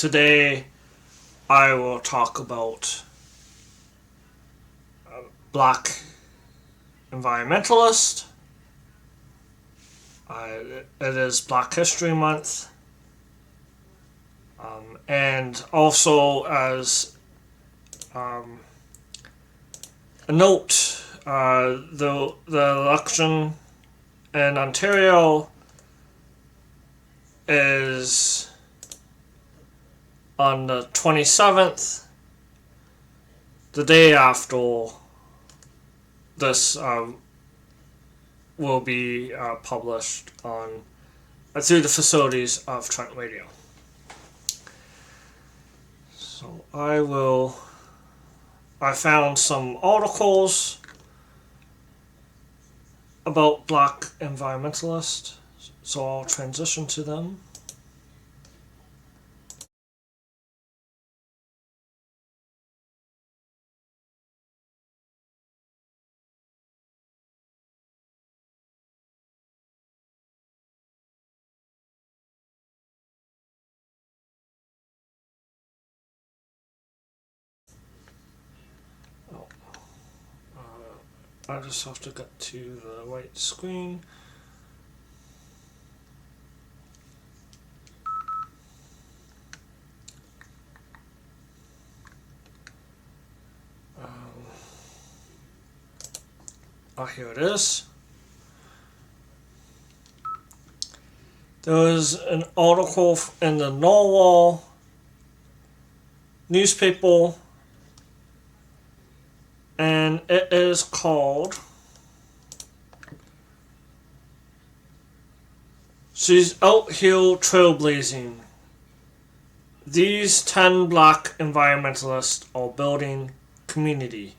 today I will talk about Black Environmentalist. It is Black History Month. And also as a note, the election in Ontario is on the 27th, the day after this will be published on through the facilities of Trent Radio. So I found some articles about Black Environmentalists, so I'll transition to them. I just have to get to the right screen. Here it is. There was an article in the Narwhal newspaper, and it is called "She's Out Here Trailblazing. These 10 Black Environmentalists Are Building Community"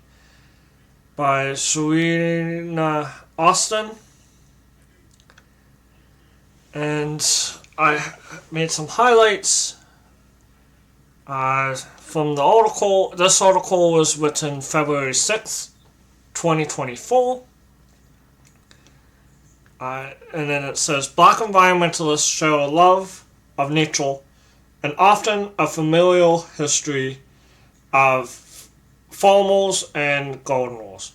by Serena Austin. And I made some highlights from the article. This article was written February 6th, 2024. And then it says, Black environmentalists share a love of nature and often a familial history of farmers and gardeners.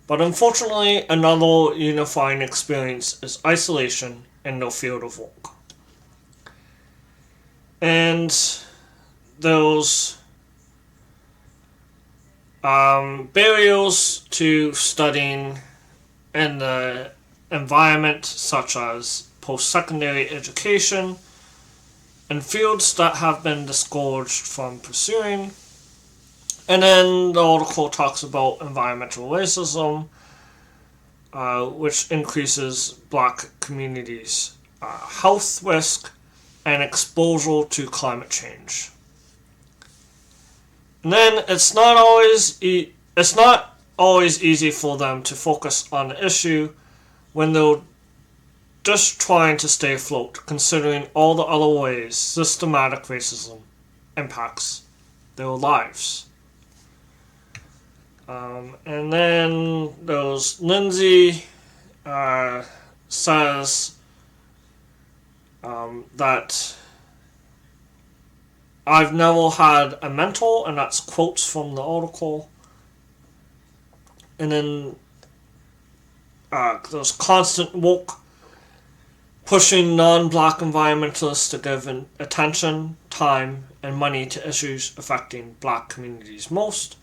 But unfortunately, another unifying experience is isolation in their field of work. And those barriers to studying in the environment, such as post-secondary education and fields that have been discouraged from pursuing. And then the article talks about environmental racism, which increases Black communities' health risk and exposure to climate change. And then it's not always easy for them to focus on the issue when they're just trying to stay afloat, considering all the other ways systematic racism impacts their lives. And then there's Lindsay says that I've never had a mentor, and that's quotes from the article. And then there's constant work pushing non-Black environmentalists to give attention, time, and money to issues affecting Black communities most.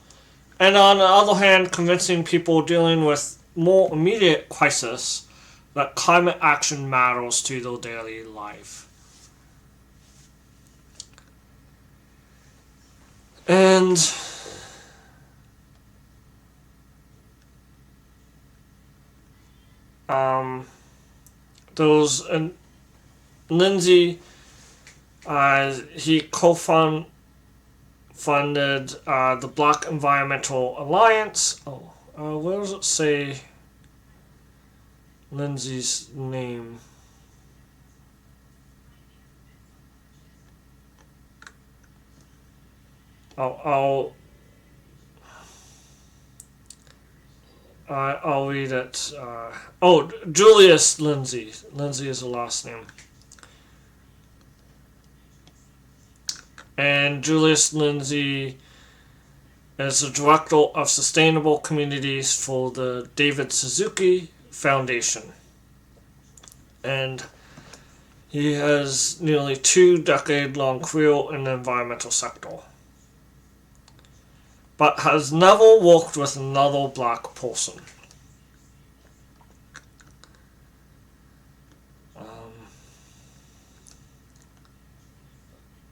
And on the other hand, convincing people dealing with more immediate crisis that climate action matters to their daily life. And there's Lindsay, he co-funded the Black Environmental Alliance. Where does it say Lindsay's name? I'll read it. Julius Lindsay. Lindsay is the last name. and Julius Lindsay is the Director of Sustainable Communities for the David Suzuki Foundation. And he has nearly 2-decade-long career in the environmental sector, but has never worked with another black person.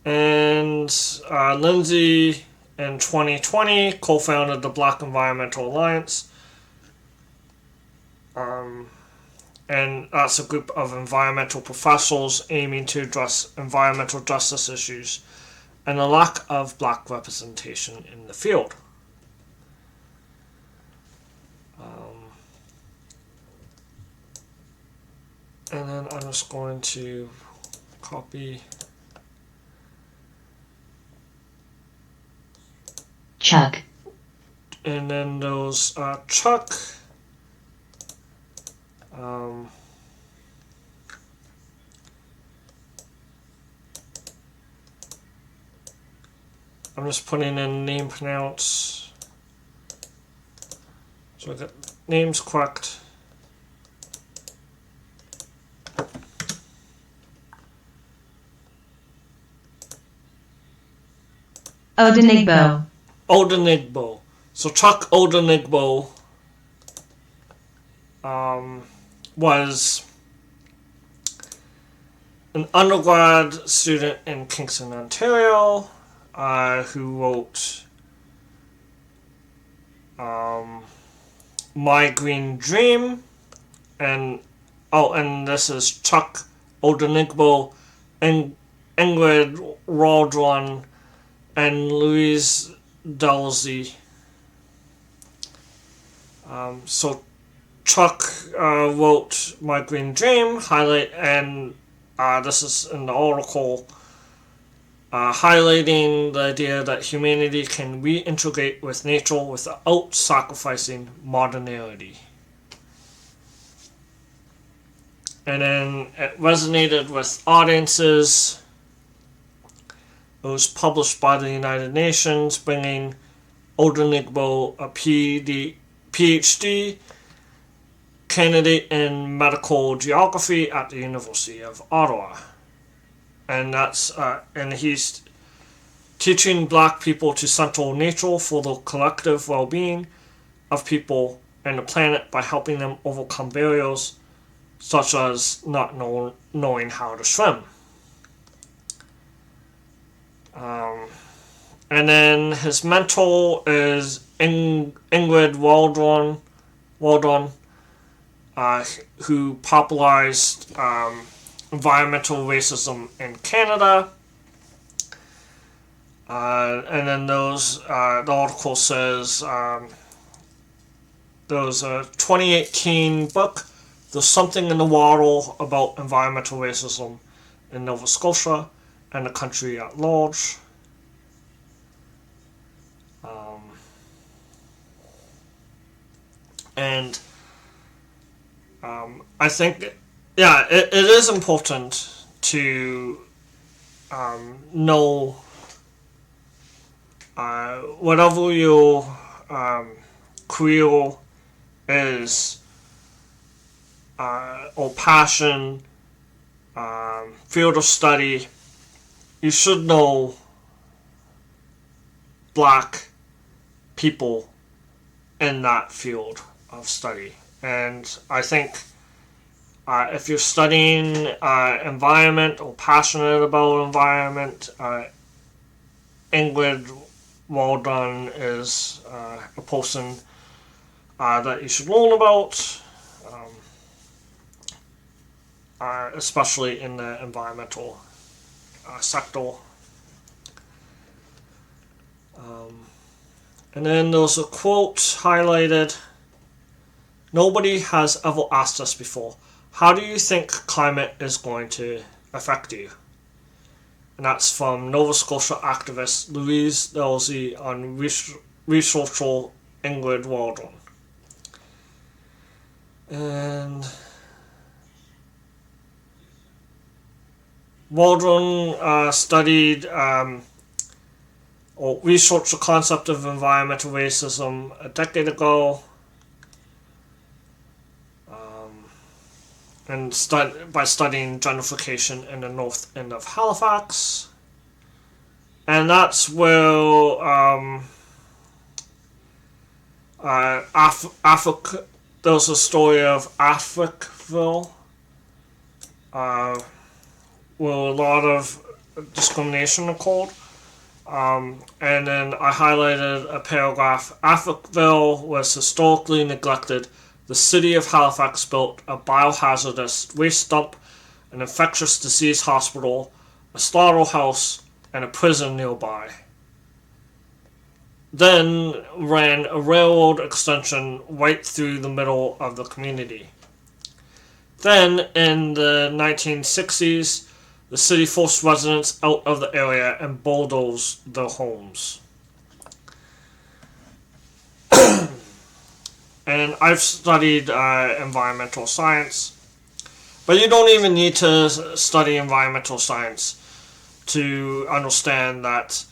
And Lindsay in 2020 co-founded the Black Environmental Alliance, and that's a group of environmental professionals aiming to address environmental justice issues and the lack of black representation in the field. And then I'm just going to copy Chuck. And then those Chuck. I'm just putting in name pronounce. So I got names correct. Odenigbo. Odenigbo. So Chuck Odenigbo was an undergrad student in Kingston, Ontario, who wrote My Green Dream, and this is Chuck Odenigbo, Ingrid Waldron, and Louise Dalsey. So Chuck wrote My Green Dream, this is in the article, highlighting the idea that humanity can reintegrate with nature without sacrificing modernity. And then it resonated with audiences. It was published by the United Nations, bringing Odenigbo a PhD candidate in medical geography at the University of Ottawa. And he's teaching black people to center nature for the collective well-being of people and the planet by helping them overcome barriers such as not knowing how to swim. And then his mentor is Ingrid Waldron, who popularized environmental racism in Canada. And then the article says there was a 2018 book, There's Something in the Water About Environmental Racism in Nova Scotia and the country at large. And I think, it is important to know whatever your career is, or passion, field of study, you should know black people in that field of study. And I think if you're studying environment or passionate about environment, Ingrid Waldron is a person that you should learn about, especially in the environmental sector. And then there's a quote highlighted: "Nobody has ever asked us before, how do you think climate is going to affect you?" And that's from Nova Scotia activist Louise Dalsey and researcher Ingrid Waldron. And Waldron studied or researched the concept of environmental racism a decade ago, and by studying gentrification in the north end of Halifax. And that's where there's a story of Africville, where a lot of discrimination occurred. And then I highlighted a paragraph. Africville was historically neglected. The city of Halifax built a biohazardous waste dump, an infectious disease hospital, a slaughterhouse, and a prison nearby. Then ran a railroad extension right through the middle of the community. Then, in the 1960s, the city forced residents out of the area and bulldozed their homes. And I've studied environmental science, but you don't even need to study environmental science to understand that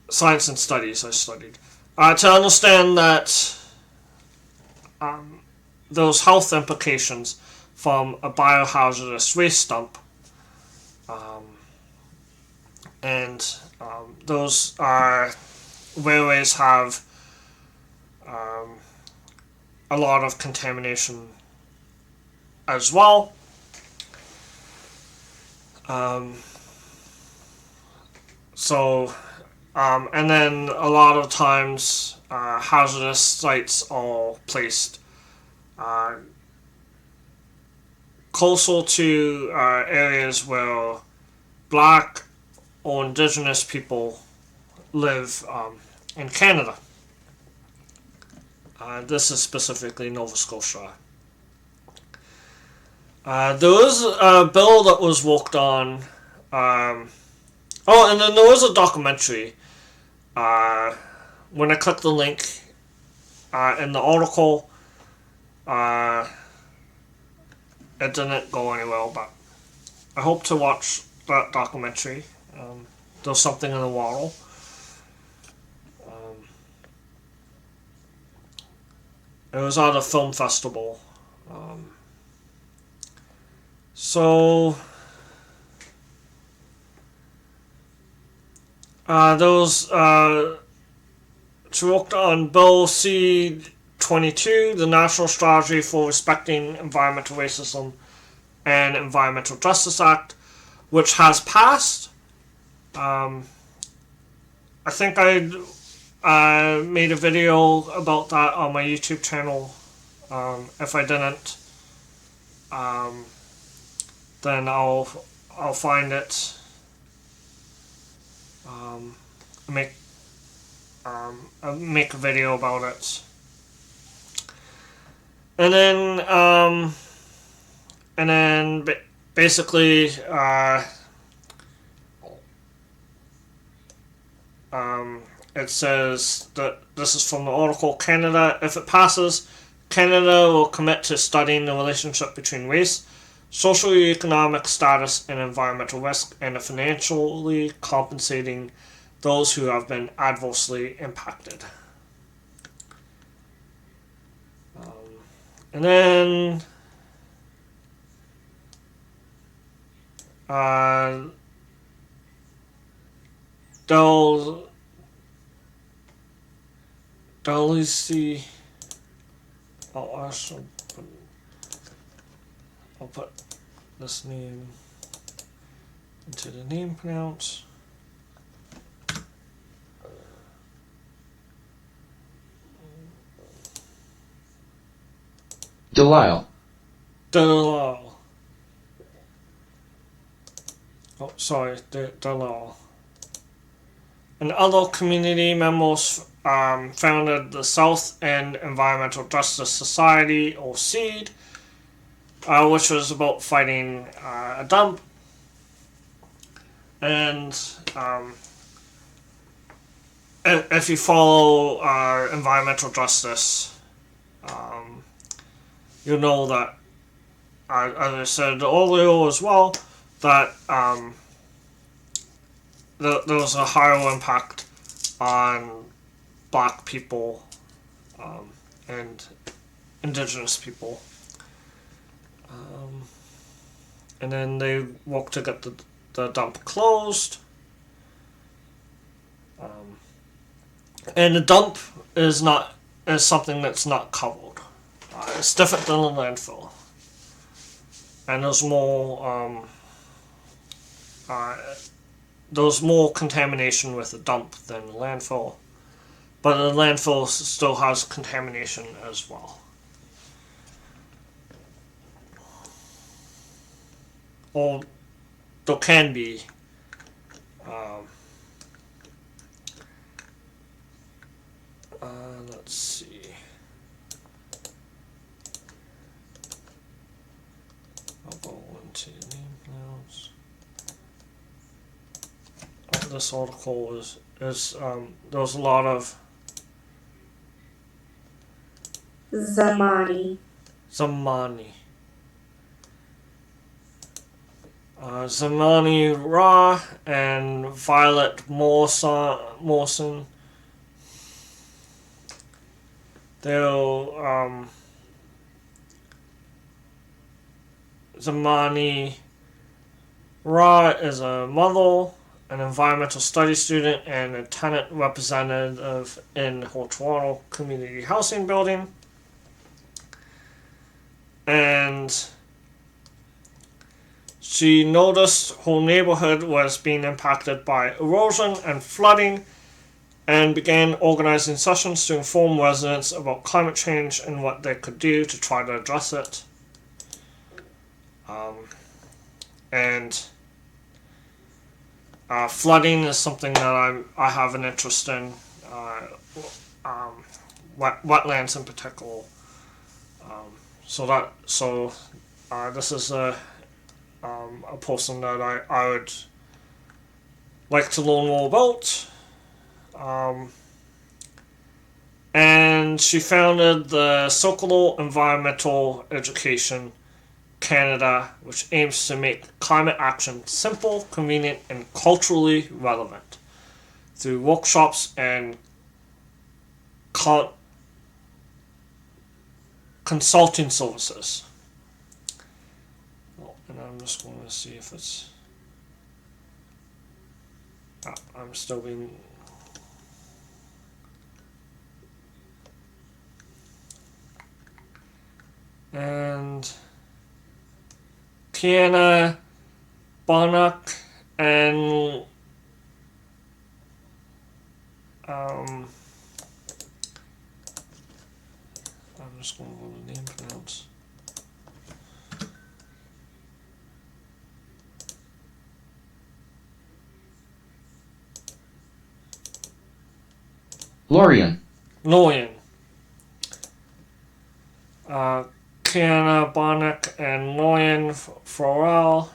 science and studies I studied. To understand that those health implications from a biohazardous waste dump, and those railways have a lot of contamination as well. And then a lot of times hazardous sites are placed closer to areas where Black or Indigenous people live in Canada. This is specifically Nova Scotia. There was a bill that was worked on. And then there was a documentary. When I clicked the link in the article, it didn't go anywhere, but I hope to watch that documentary. There's something in the water. It was at a film festival. There was worked on Bill C-22, the National Strategy for Respecting Environmental Racism and Environmental Justice Act, which has passed. I think I made a video about that on my YouTube channel. If I didn't, then I'll find it. Make a video about it. And then basically it says that this is from the article. Canada, if it passes, Canada will commit to studying the relationship between race, socioeconomic status, and environmental risk, and financially compensating those who have been adversely impacted. And then I'll put this name into the name pronounce. Delisle. Delisle. Oh, sorry, Delisle. And other community members founded the South End Environmental Justice Society, or SEED, which was about fighting a dump. And if you follow environmental justice, you know that, as I said earlier as well, that there was a higher impact on black people and indigenous people. And then they worked to get the dump closed. And the dump is something that's not covered. It's different than a landfill. And there's more contamination with the dump than the landfill. But the landfill still has contamination as well. Or there can be. Let's see. I'll go into name notes. This article is there's a lot of Zamani. Zamani Ra and Violet Mawson. Zamani Ra is a mother, an environmental studies student, and a tenant representative in her Toronto community housing building. And she noticed her neighborhood was being impacted by erosion and flooding and began organizing sessions to inform residents about climate change and what they could do to try to address it. Flooding is something that I have an interest in, wetlands in particular. This is a person that I would like to learn more about. And she founded the Circular Environmental Education Canada, which aims to make climate action simple, convenient, and culturally relevant through workshops and consulting services. And I'm just going to see if it's... I'm still being... And Kiana Bonnock and I'm just going to go to the name pronounce. Lorian. Kiana Bonnock and Lorian Farrell.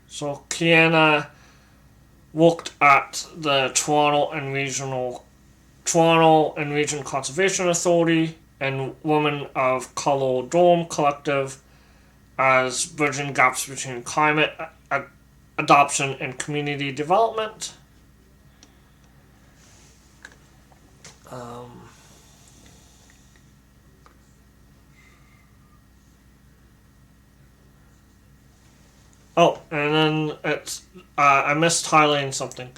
So Kiana worked at the Toronto and Region Conservation Authority and Women of Color Dome Collective as bridging gaps between climate adoption and community development. And then I missed highlighting something.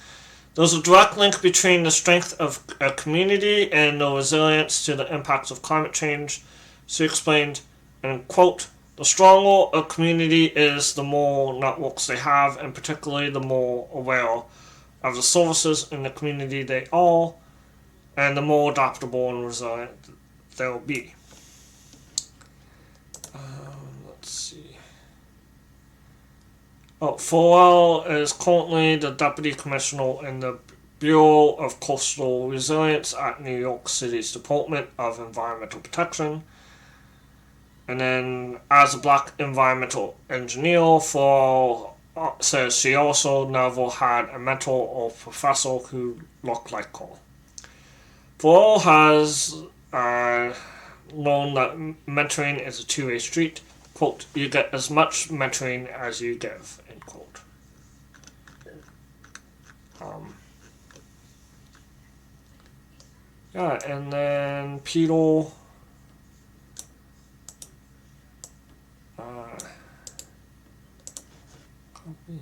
There's a direct link between the strength of a community and the resilience to the impacts of climate change. She explained, and quote, "The stronger a community is, the more networks they have, and particularly the more aware of the services in the community they are, and the more adaptable and resilient they'll be." Let's see. Farrell is currently the Deputy Commissioner in the Bureau of Coastal Resilience at New York City's Department of Environmental Protection. And then, as a black environmental engineer, Farrell says she also never had a mentor or professor who looked like her. Farrell has learned that mentoring is a two-way street. quote, you get as much mentoring as you give, end quote. Yeah, and then Peter, copy.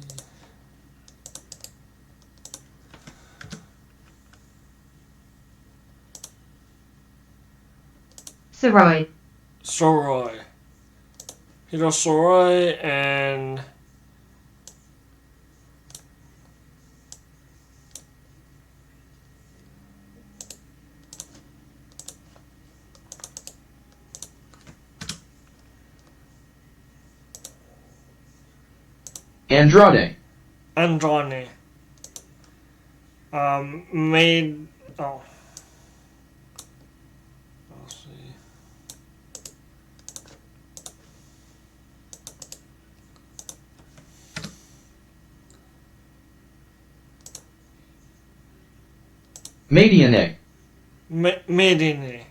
Soroy. Soroy. Peter Soroy and Andrade. Andrade made let's see. Mediane. Medine.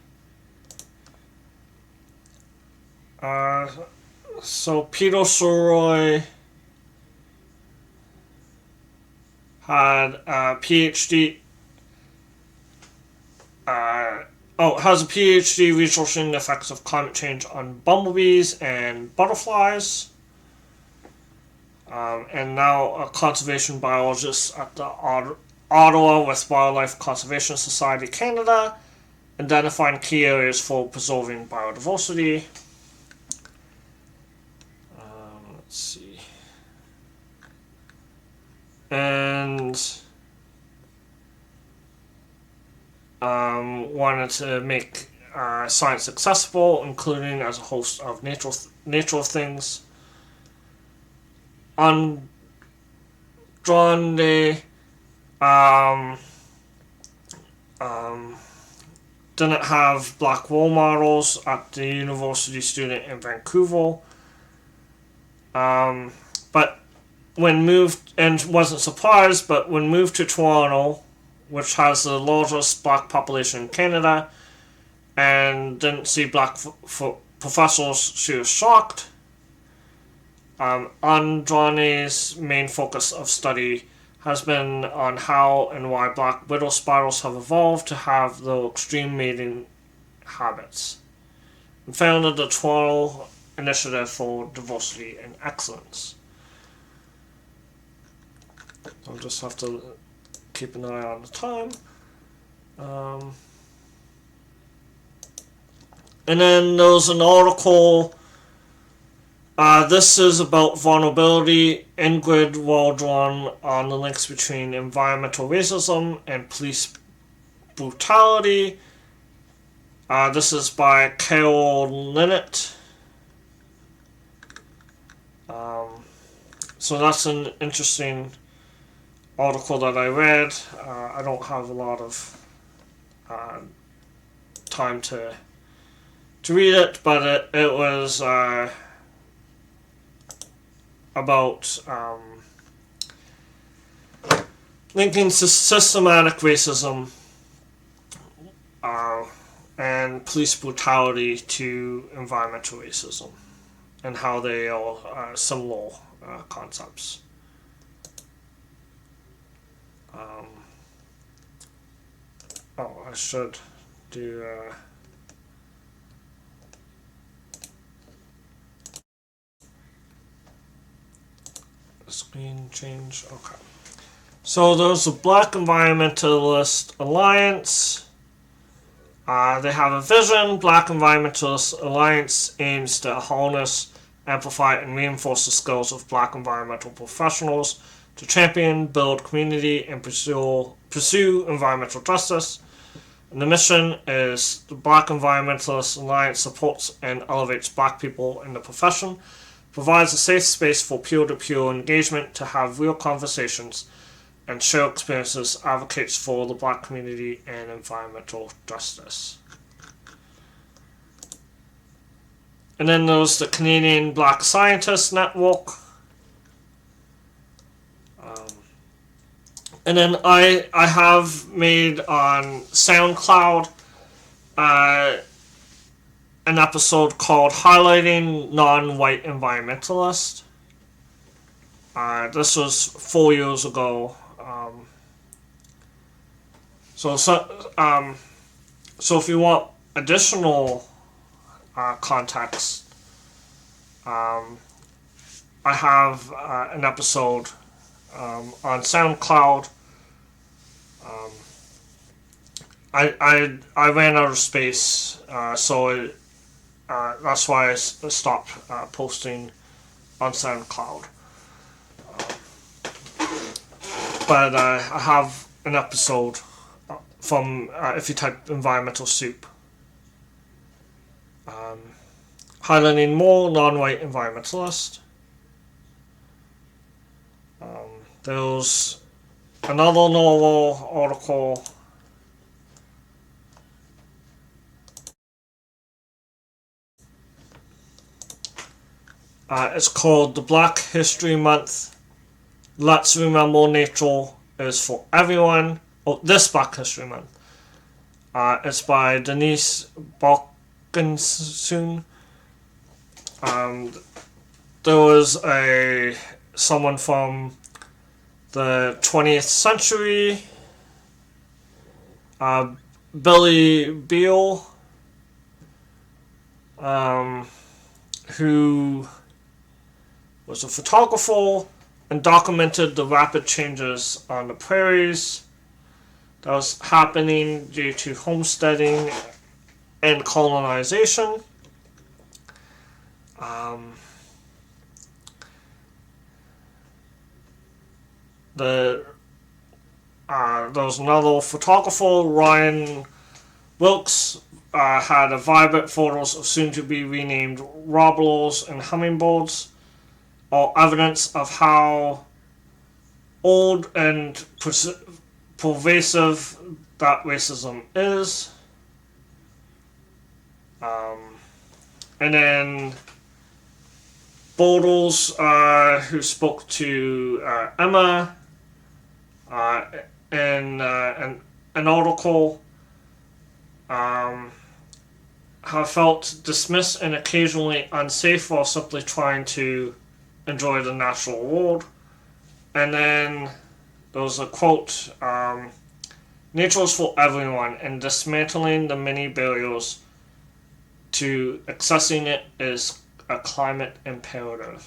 So Peter Soroy had a PhD. Has a PhD researching the effects of climate change on bumblebees and butterflies. And now a conservation biologist at the Ottawa with Wildlife Conservation Society Canada, identifying key areas for preserving biodiversity. Let's see. And wanted to make science accessible, including as a host of nature of things. Andrade didn't have black role models at the university student in Vancouver. But when moved, and wasn't surprised, but when moved to Toronto, which has the largest black population in Canada, and didn't see black professors, she was shocked. Andrade's main focus of study has been on how and why black widow spiders have evolved to have the extreme mating habits, and founded the Toronto Initiative for Diversity and Excellence. I'll just have to keep an eye on the time. And then there's an article. This is about vulnerability. Ingrid Waldron on the links between environmental racism and police brutality. This is by Carol Linnett. So that's an interesting article that I read. I don't have a lot of time to read it, but it was about linking systematic racism and police brutality to environmental racism, and how they are similar concepts. I should do screen change. Okay. So there's the Black Environmentalist Alliance. They have a vision. Black Environmentalist Alliance aims to harness, amplify, and reinforce the skills of black environmental professionals to champion, build community, and pursue environmental justice. And the mission is the Black Environmentalist Alliance supports and elevates black people in the profession, provides a safe space for peer-to-peer engagement to have real conversations and share experiences, advocates for the black community and environmental justice. And then there's the Canadian Black Scientists Network. And then I have made on SoundCloud an episode called Highlighting Non-White Environmentalists. This was 4 years ago. So if you want additional context, I have an episode on SoundCloud. I ran out of space, so that's why I stopped posting on SoundCloud. But I have an episode from, if you type environmental soup, highlighting more non-white environmentalists. There was another novel article it's called The Black History Month. Let's Remember Nature is for Everyone. Oh, this Black History Month. It's by Denise Balkinson. There was someone from the 20th century, Billy Beale, who was a photographer and documented the rapid changes on the prairies that was happening due to homesteading and colonization. There was another photographer, Ryan Wilkes, had a vibrant photos of soon-to-be renamed warblers and hummingbirds, all evidence of how old and pervasive that racism is. And then Borders, who spoke to Emma in an article, have felt dismissed and occasionally unsafe while simply trying to enjoy the natural world. And then there was a quote, nature is for everyone, and dismantling the many barriers to accessing it is a climate imperative.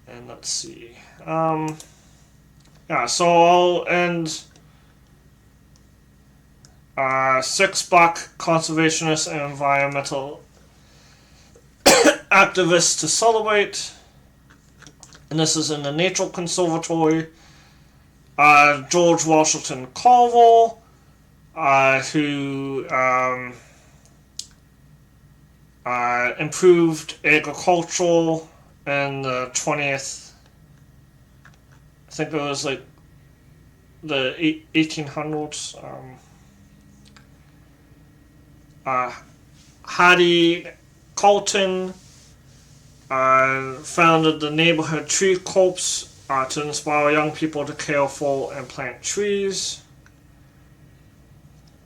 And let's see. So I'll end 6 black conservationists and environmental activists to celebrate. And this is in the Nature Conservatory. George Washington Carver, who improved agriculture in the 20th, I think it was like the 1800s. Hattie Colton founded the neighborhood tree corps to inspire young people to care for and plant trees.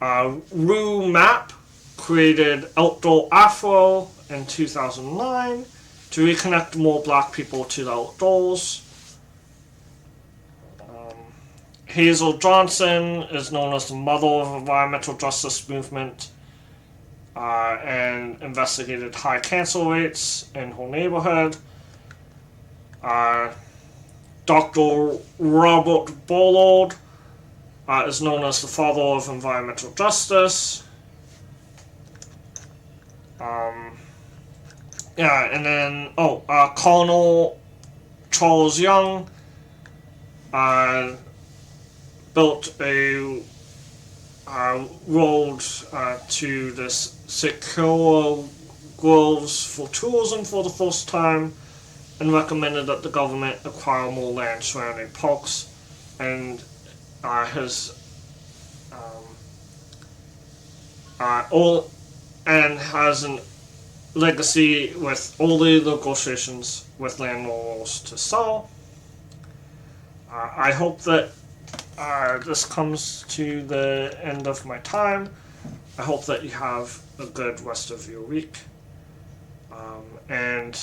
Rue Mapp created Outdoor Afro in 2009 to reconnect more black people to the outdoors. Hazel Johnson is known as the mother of environmental justice movement and investigated high cancer rates in her neighborhood. Dr. Robert Bollard is known as the father of environmental justice. And then, Colonel Charles Young built a road to this secure groves for tourism for the first time, and recommended that the government acquire more land surrounding parks, and has a legacy with all the negotiations with landlords to sell. I hope that this comes to the end of my time. I hope that you have a good rest of your week. And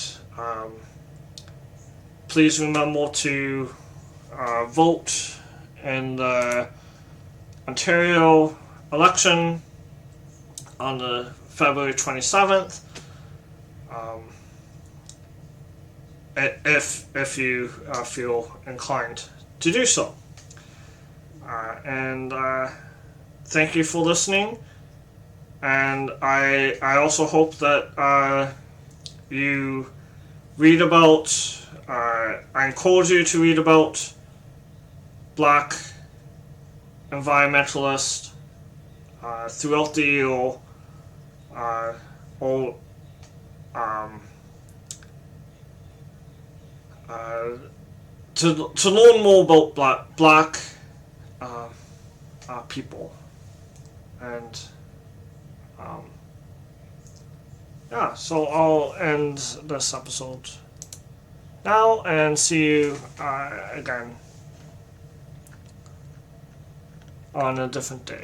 please remember to vote in the Ontario election on the February 27th. If you feel inclined to do so. And thank you for listening. And I also hope that you read about, I encourage you to read about Black environmentalists throughout the year, or to learn more about black people. And yeah, so I'll end this episode now and see you again on a different day.